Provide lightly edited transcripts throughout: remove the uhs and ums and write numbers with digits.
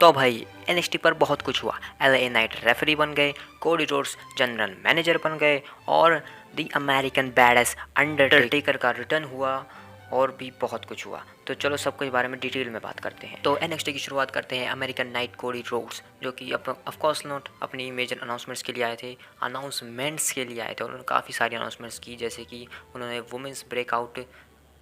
तो भाई NXT पर बहुत कुछ हुआ। LA नाइट रेफरी बन गए, कोडी रोड्स जनरल मैनेजर बन गए और द अमेरिकन बैडएस अंडरटेकर का रिटर्न हुआ और भी बहुत कुछ हुआ। तो चलो सब कुछ बारे में डिटेल में बात करते हैं। तो NXT की शुरुआत करते हैं अमेरिकन नाइट कोडी रोड्स, जो कि ऑफ कोर्स नॉट अपनी मेजर अनाउंसमेंट्स के लिए आए थे, उन्होंने काफ़ी सारी अनाउंसमेंट्स की, जैसे कि उन्होंने वुमेंस ब्रेकआउट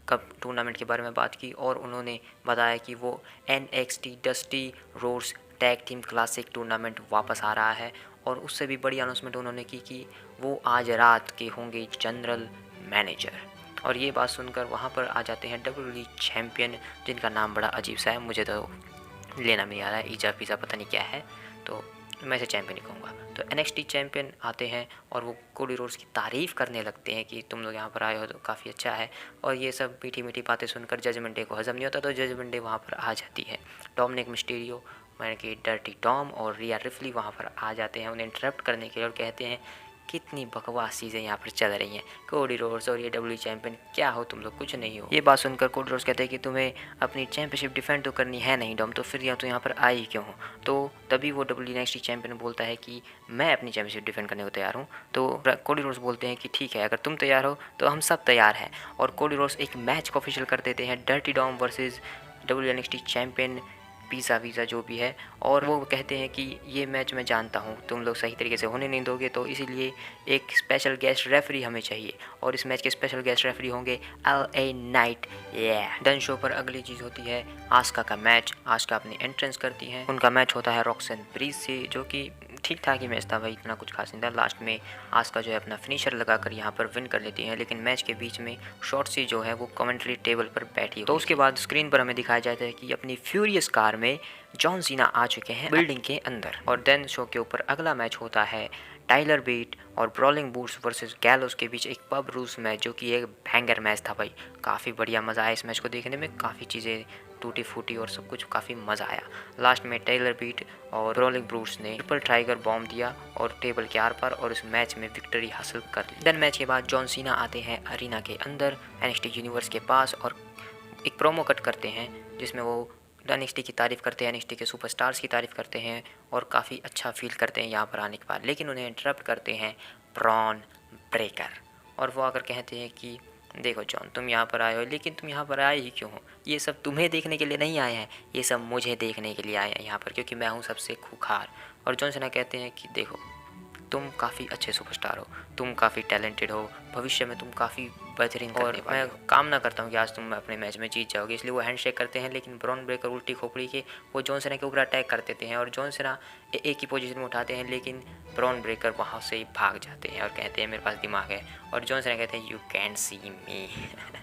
कप टूर्नामेंट के बारे में बात की और उन्होंने बताया कि वो NXT Dusty Rhodes tag team classic tournament वापस आ रहा है। और उससे भी बड़ी अनाउंसमेंट उन्होंने की कि वो आज रात के होंगे जनरल मैनेजर। और ये बात सुनकर वहाँ पर आ जाते हैं WWE चैम्पियन, जिनका नाम बड़ा अजीब सा है, मुझे तो लेना नहीं आ रहा है, ईजा पिज़ा पता नहीं क्या है, तो मैं इसे चैम्पियन ही कहूँगा। तो NXT चैम्पियन आते हैं और वो कोडी रोड्स की तारीफ़ करने लगते हैं कि तुम लोग यहाँ पर आए हो तो काफ़ी अच्छा है। और ये सब मीठी मीठी बातें सुनकर जजमेंट डे को हज़म नहीं होता, तो जजमेंट डे वहाँ पर आ जाती है। डोमिनिक मिस्टीरियो यानी कि डर्टी टॉम और रिया रिप्ली वहाँ पर आ जाते हैं उन्हें इंटरप्ट करने के लिए और कहते हैं कितनी बकवास चीज़ें यहाँ पर चल रही हैं, कोडी रोड्स और ये WWE चैम्पियन क्या हो तुम लोग, कुछ नहीं हो। ये बात सुनकर कोडी रोड्स कहते हैं कि तुम्हें अपनी चैंपियनशिप डिफेंड तो करनी है नहीं डॉम, तो फिर यहाँ पर आई क्यों हो। तो तभी वो WWE नेक्स्ट चैम्पियन बोलता है कि मैं अपनी चैंपियनशिप डिफेंड करने को तैयार हूँ। तो कोडी रोड्स बोलते हैं कि ठीक है, अगर तुम तैयार हो तो हम सब तैयार हैं। और कोडी रोड्स एक मैच को ऑफिशियल कर देते हैं, dirty Dom versus WWE next champion पिज़्ज़ा वीज़ा जो भी है। और वो कहते हैं कि ये मैच मैं जानता हूँ तुम लोग सही तरीके से होने नहीं दोगे, तो इसीलिए एक स्पेशल गेस्ट रेफरी हमें चाहिए। और इस मैच के स्पेशल गेस्ट रेफरी होंगे LA नाइट। डन शो पर अगली चीज़ होती है आस्का का मैच। आस्का अपनी एंट्रेंस करती हैं, उनका मैच होता है रॉक्सन ब्रीज से, जो कि ठीक ठाक ही मैच था भाई, इतना कुछ खास नहीं था। लास्ट में आस्का जो है अपना फिनिशर लगाकर यहाँ पर विन कर लेती हैं, लेकिन मैच के बीच में शॉर्ट्सी जो है वो कमेंट्री टेबल पर बैठी। तो उसके बाद स्क्रीन पर हमें दिखाया जाता है कि अपनी फ्यूरियस कार में जॉन सीना आ चुके हैं बिल्डिंग के अंदर। और देन शो के ऊपर अगला मैच होता है टाइलर बेट और ब्रॉलिंग बूट्स वर्सेस गैलोस के बीच एक पब रूल्स मैच, जो कि एक भयंकर मैच था भाई। काफ़ी बढ़िया मज़ा आया इस मैच को देखने में, काफ़ी चीज़ें टूटी फूटी और सब कुछ काफ़ी मज़ा आया। लास्ट में टाइलर बीट और ब्रॉलिंग ब्रूट्स ने ट्रिपल टाइगर बॉम्ब दिया और टेबल के आर पर और इस मैच में विक्ट्री हासिल कर ली। देन मैच के बाद जॉन सीना आते हैं अरीना के अंदर NXT यूनिवर्स के पास और एक प्रोमो कट करते हैं, जिसमें वो NXT की तारीफ़ करते हैं, NXT के सुपरस्टार्स की तारीफ़ करते हैं और काफ़ी अच्छा फील करते हैं यहाँ पर आने के बाद। लेकिन उन्हें इंटरप्ट करते हैं ब्रॉन ब्रेकर और वो आकर कहते हैं कि देखो जॉन, तुम यहाँ पर आए हो, लेकिन तुम यहाँ पर आए ही क्यों हो? ये सब तुम्हें देखने के लिए नहीं आए हैं, ये सब मुझे देखने के लिए आए हैं यहाँ पर, क्योंकि मैं हूँ सबसे खूंखार। और जॉन सीना कहते हैं कि देखो तुम काफ़ी अच्छे सुपरस्टार हो, तुम काफ़ी टैलेंटेड हो, भविष्य में तुम काफ़ी बेहतरीन करने वाले हो। मैं कामना करता हूँ कि आज तुम अपने मैच में जीत जाओगे, इसलिए वो हैंडशेक करते हैं। लेकिन ब्रॉन ब्रेकर उल्टी खोपड़ी के वो जॉन सीना के ऊपर अटैक कर देते हैं और जॉन सीना एक ही पोजीशन में उठाते हैं, लेकिन ब्रॉन ब्रेकर वहाँ से ही भाग जाते हैं और कहते हैं मेरे पास दिमाग है। और जॉन सीना कहते हैं यू कैन सी मी।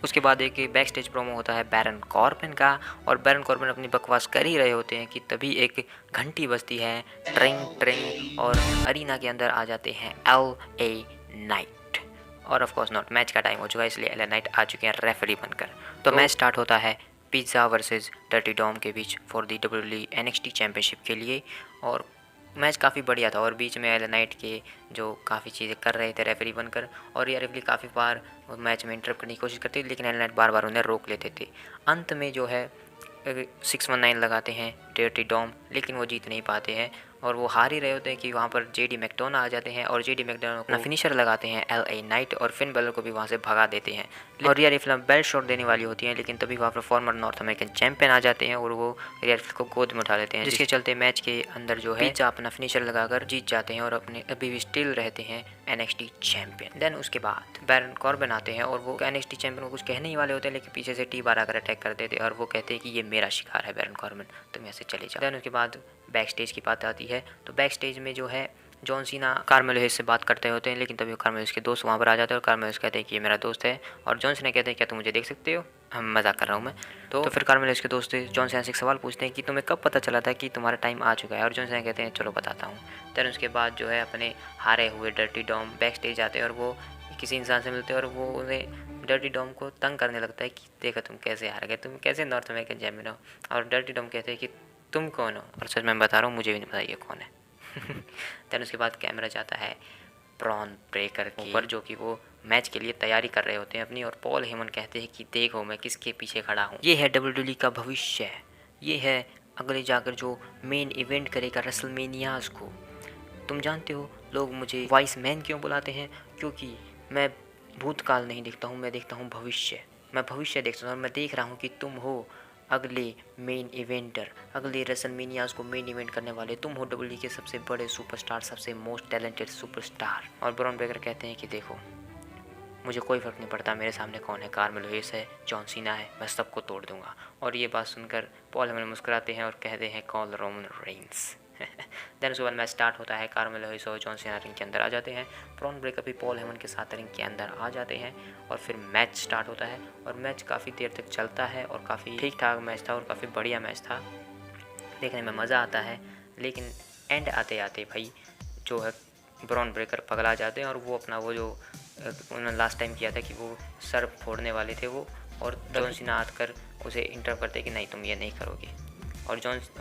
उसके बाद एक बैक स्टेज प्रोमो होता है बैरन कॉर्बिन का और बैरन कॉर्बिन अपनी बकवास कर ही रहे होते हैं कि तभी एक घंटी बजती है, ट्रिंग ट्रिंग, और अरीना के अंदर आ जाते हैं LA नाइट। और ऑफ कोर्स नॉट, मैच का टाइम हो चुका है, इसलिए LA नाइट आ चुके हैं रेफरी बनकर। तो मैच स्टार्ट होता है पिज़्ज़ा वर्सेस डर्टी डॉम के बीच for the WWE NXT championship के लिए। और मैच काफ़ी बढ़िया था और बीच में LA नाइट के जो काफ़ी चीज़ें कर रहे थे रेफरी बनकर, और ये रेफरी काफ़ी बार मैच में इंटरप्ट करने की कोशिश करते थे, लेकिन LA नाइट बार बार उन्हें रोक लेते थे। अंत में जो है 619 लगाते हैं डर्टी डॉम, लेकिन वो जीत नहीं पाते हैं और वो हार ही रहे होते हैं कि वहाँ पर JD मैकडोना आ जाते हैं और JD मैकडोना अपना फिनिशर लगाते हैं LA नाइट और फिन बेलर को भी वहाँ से भगा देते हैं। और रिया रिप्ली बेल्ट शॉट देने वाली होती हैं, लेकिन तभी वहाँ पर फॉर्मर नॉर्थ अमेरिकन चैंपियन आ जाते हैं और वो रिया रिप्ली को गोद में उठा लेते हैं, जिसके चलते मैच के अंदर जो है पिज़्ज़ा अपना फिनिशर लगाकर जीत जाते हैं और अपने अभी भी स्टिल रहते हैं NXT चैंपियन। देन उसके बाद बैरन कॉर्बिन आते हैं और वो NXT चैंपियन को कुछ कहने ही वाले होते हैं, लेकिन पीछे से T-bar आकर अटैक कर देते हैं और वो कहते हैं कि ये मेरा शिकार है बैरन कॉर्बिन, तुम ऐसे चले जाओ। देन उसके बाद बैक स्टेज की बात आती है, तो बैक स्टेज में जो है जॉन सीना कार्मेलो हेस से बात करते होते हैं, लेकिन तभी कार्मेलो हेस के दोस्त वहाँ पर आ जाते हैं और कार्मेलो हेस कहते हैं कि ये मेरा दोस्त है और जॉन सीना कहते हैं क्या तुम मुझे देख सकते हो, हम मजाक कर रहा हूँ मैं। तो फिर कार्मेलो हेस के दोस्त जॉन सीना से एक सवाल पूछते हैं कि तुम्हें कब पता चला था कि तुम्हारा टाइम आ चुका है, और जॉन सीना कहते हैं चलो बताता हूँ। देन उसके बाद जो है अपने हारे हुए डर्टी डॉम बैक स्टेज आते हैं और वो किसी इंसान से मिलते हैं और वो उन्हें डर्टी डॉम को तंग करने लगता है कि देखो तुम कैसे हार गए, तुम कैसे नॉर्थ अमेरिकन चैंपियन हो। और डर्टी डॉम कहते हैं कि तुम कौन हो, और सच मैं बता रहा हूँ मुझे भी नहीं पता ये कौन है। देन उसके बाद कैमरा जाता है ब्रॉन ब्रेकर के ऊपर, जो कि वो मैच के लिए तैयारी कर रहे होते हैं अपनी, और पॉल हेमन कहते हैं कि देखो मैं किसके पीछे खड़ा हूँ, ये है WWE का भविष्य, ये है अगले जाकर जो मेन इवेंट करेगा रेसलमेनियाज़ को। तुम जानते हो लोग मुझे वाइस मैन क्यों बुलाते हैं? क्योंकि मैं भूतकाल नहीं देखता हूँ, मैं देखता हूँ भविष्य। मैं भविष्य देखता हूँ और मैं देख रहा हूँ कि तुम हो अगले मेन इवेंटर, अगले रेसलमेनियाज़ को मेन इवेंट करने वाले। तुम हो डब्ल्यूडब्ल्यूई के सबसे बड़े सुपरस्टार, सबसे मोस्ट टैलेंटेड सुपरस्टार। और ब्रॉन ब्रेकर कहते हैं कि देखो, मुझे कोई फ़र्क नहीं पड़ता मेरे सामने कौन है, कार्मेलो हेयस है, जॉन सीना है, मैं सबको तोड़ दूंगा। और ये बात सुनकर पॉल हेमन मुस्कुराते हैं और कहते हैं कॉल रोमन रेंस। देन उसके बाद मैच स्टार्ट होता है। कार्मेलो हेयस और जॉन सीना रिंग के अंदर आ जाते हैं। ब्रॉन ब्रेकर भी पॉल हेमन के साथ रिंग के अंदर आ जाते हैं और फिर मैच स्टार्ट होता है। और मैच काफ़ी देर तक चलता है और काफ़ी ठीक ठाक मैच था और काफ़ी बढ़िया मैच था, देखने में मज़ा आता है। लेकिन एंड आते आते भाई जो है ब्रॉन ब्रेकर पगला जाते हैं और वो अपना वो जो उन्होंने लास्ट टाइम किया था कि वो सर फोड़ने वाले थे वो, और जॉन सीना आकर उसे इंटरप्ट करते कि नहीं तुम ये नहीं करोगे। और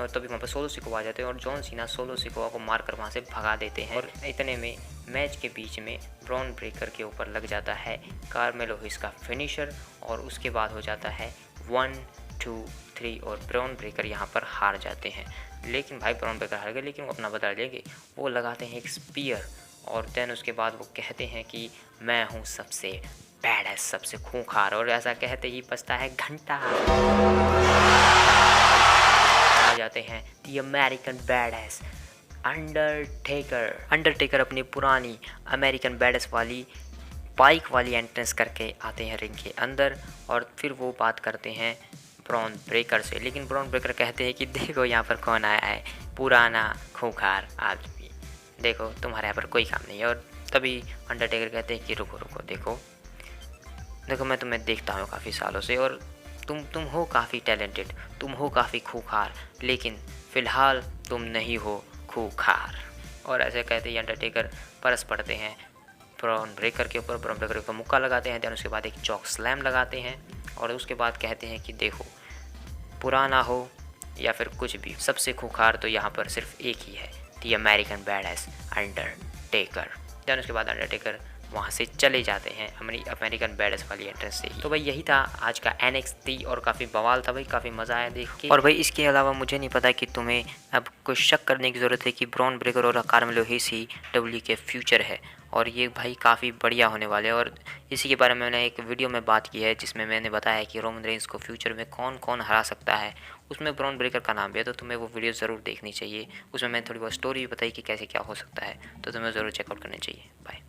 तभी वहाँ पर सोलो सिकोवा आ जाते हैं और जॉन सीना सोलो सिकोवा को मारकर वहाँ से भगा देते हैं। और इतने में मैच के बीच में ब्रॉन ब्रेकर के ऊपर लग जाता है कार्मेलो हेयस का फिनिशर और उसके बाद हो जाता है 1 2 3 और ब्रॉन ब्रेकर यहाँ पर हार जाते हैं। लेकिन भाई ब्रॉन ब्रेकर हार गए, लेकिन वो अपना बदला लेंगे। वो लगाते हैं एक स्पीयर और देन उसके बाद वो कहते हैं कि मैं हूँ सबसे बैडएस, सबसे खूंखार। और ऐसा कहते ही बजता है घंटा। आ जाते हैं द अमेरिकन बैडएस अंडरटेकर अपनी पुरानी अमेरिकन बैडएस वाली बाइक वाली एंट्रेंस करके आते हैं रिंग के अंदर और फिर वो बात करते हैं ब्रॉन ब्रेकर से। लेकिन ब्रॉन ब्रेकर कहते हैं कि देखो यहाँ पर कौन आया है, पुराना खूंखार आदमी, देखो तुम्हारे यहाँ पर कोई काम नहीं है। और तभी अंडरटेकर कहते हैं कि रुको रुको, देखो देखो मैं तुम्हें देखता हूँ काफ़ी सालों से और तुम हो काफ़ी टैलेंटेड, तुम हो काफ़ी खूंखार, लेकिन फ़िलहाल तुम नहीं हो खूंखार। और ऐसे कहते ही अंडरटेकर परस पड़ते हैं ब्रॉन ब्रेकर के ऊपर। ब्रॉन ब्रेकर के ऊपर मुक्का लगाते हैं, देन उसके बाद एक चॉक स्लैम लगाते हैं और उसके बाद कहते हैं कि देखो पुराना हो या फिर कुछ भी, सबसे खूंखार तो यहाँ पर सिर्फ एक ही है, the American badass Undertaker. Then उसके बाद अंडरटेकर वहाँ से चले जाते हैं अमेरिकन बैडएस वाली एंट्रेंस से ही। तो भाई यही था आज का NXT और काफ़ी बवाल था भाई, काफ़ी मज़ा आया देख के। और भाई इसके अलावा मुझे नहीं पता कि तुम्हें अब कुछ शक करने की ज़रूरत है कि ब्रॉन ब्रेकर और कार्मेलो हेयस ही डब्ल्यू के फ्यूचर है और ये भाई काफ़ी बढ़िया होने वाले हैं। और इसी के बारे में मैंने एक वीडियो में बात की है जिसमें मैंने बताया कि रोमन रेंस को फ्यूचर में कौन कौन हरा सकता है, उसमें ब्रॉन ब्रेकर का नाम भी है, तो तुम्हें वो वीडियो ज़रूर देखनी चाहिए। उसमें मैंने थोड़ी बहुत स्टोरी भी बताई कि कैसे क्या हो सकता है, तो तुम्हें ज़रूर चेकआउट करनी चाहिए। बाय।